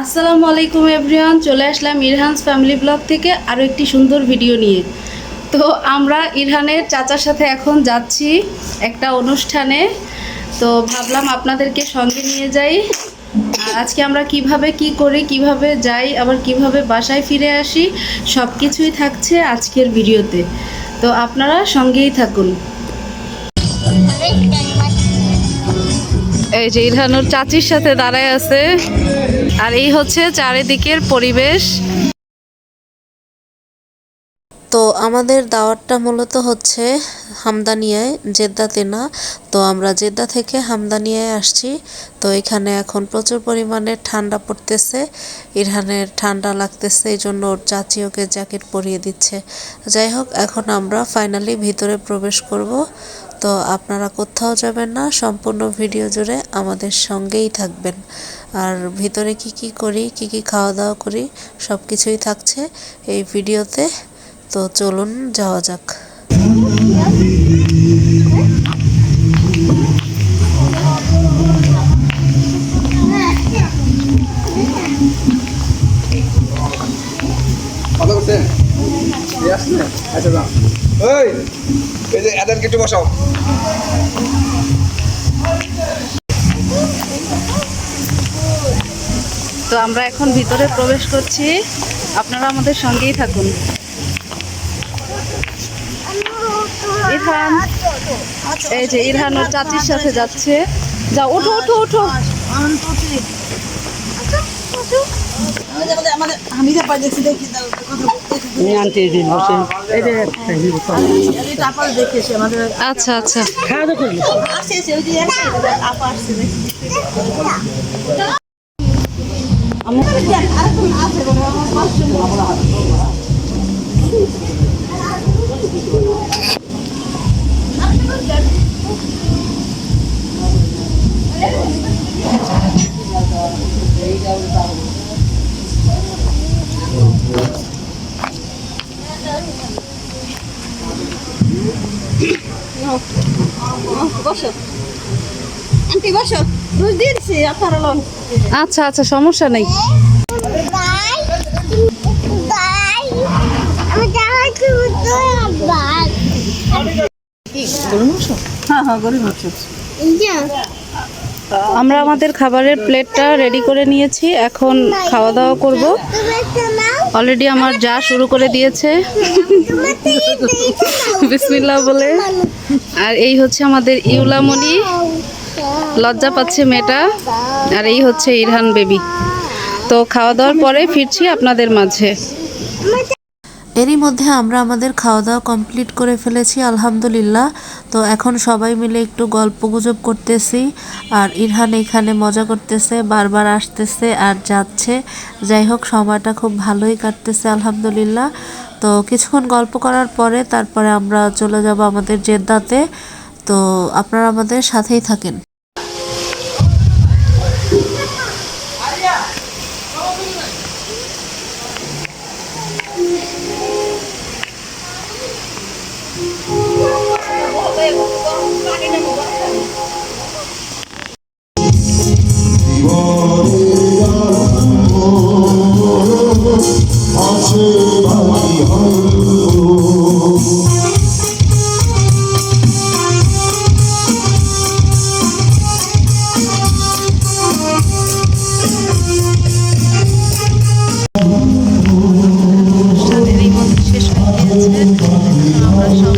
আসসালামু আলাইকুম এভরিওয়ান, চলে আসলাম ইরহানস ফ্যামিলি ব্লগ থেকে আরও একটি সুন্দর ভিডিও নিয়ে। তো আমরা ইরহানের চাচার সাথে এখন যাচ্ছি একটা অনুষ্ঠানে। তো ভাবলাম আপনাদেরকে সঙ্গে নিয়ে যাই। আর আজকে আমরা কিভাবে কি করি, কিভাবে যাই, আবার কিভাবে বাসায় ফিরে আসি, সব কিছুই থাকছে আজকের ভিডিওতে। তো আপনারা সঙ্গেই থাকুন। এই যে ইরহানুর চাচির সাথে দাঁড়ায় আছে, আর এই হচ্ছে চারিদিকের পরিবেশ। তো আমাদের দাওয়াতটা মূলত হচ্ছে হামদানিয়ায়, জেদ্দাতে না। তো আমরা জেদ্দা থেকে হামদানিয়ায় আসছি। তো এখানে এখন প্রচুর পরিমাণে ঠান্ডা পড়তেছে, ইরহানের ঠান্ডা লাগতেছে, এই জন্য ওর চাচি ওকে জ্যাকেট পরিয়ে দিচ্ছে। যাই হোক, এখন আমরা ফাইনালি ভিতরে প্রবেশ করব। তো আপনারা কোথাও যাবেন না, সম্পূর্ণ ভিডিও জুড়ে আমাদের সঙ্গেই থাকবেন। আর ভিতরে কি কি করি, কি কি খাওয়া দাওয়া করি, সব কিছুই থাকছে এই ভিডিওতে। তো চলুন যাওয়া যাক। একটু বসাও। তো আমরা এখন ভিতরে প্রবেশ করছি, আপনারা আমাদের সঙ্গেই থাকুন। ইরহান, এই যে ইরহান ওর চাচির সাথে যাচ্ছে। যাও, ওঠো ওঠো ওঠো। আচ্ছা আচ্ছা, আচ্ছা আচ্ছা, সমস্যা নেই। আমরা আমাদের খাবারের প্লেটটা রেডি করে নিয়েছি, এখন খাওয়া দাওয়া করব। অলরেডি আমার যা শুরু করে দিয়েছে বিসমিল্লাহ বলে। আর এই হচ্ছে আমাদের ইউলামণি, লজ্জা পাচ্ছে মেয়েটা। আর এই হচ্ছে ইরহান বেবি। তো খাওয়া দাওয়ার পরে ফিরছি আপনাদের মাঝে। এরই মধ্যে আমরা আমাদের খাওয়া দাওয়া কমপ্লিট করে ফেলেছি আলহামদুলিল্লাহ। তো এখন সবাই মিলে একটু গল্প গুজব করতেছি, আর ইরহান এখানে মজা করতেছে, বারবার আসতেছে আর যাচ্ছে। যাই হোক, সময়টা খুব ভালোই কাটতেছে আলহামদুলিল্লাহ। তো কিছুক্ষণ গল্প করার পরে তারপরে আমরা চলে যাব আমাদের জেদ্দাতে। তো আপনারা আমাদের সাথেই থাকেন। শেষ হয়ে গিয়েছে, আমরা সবাই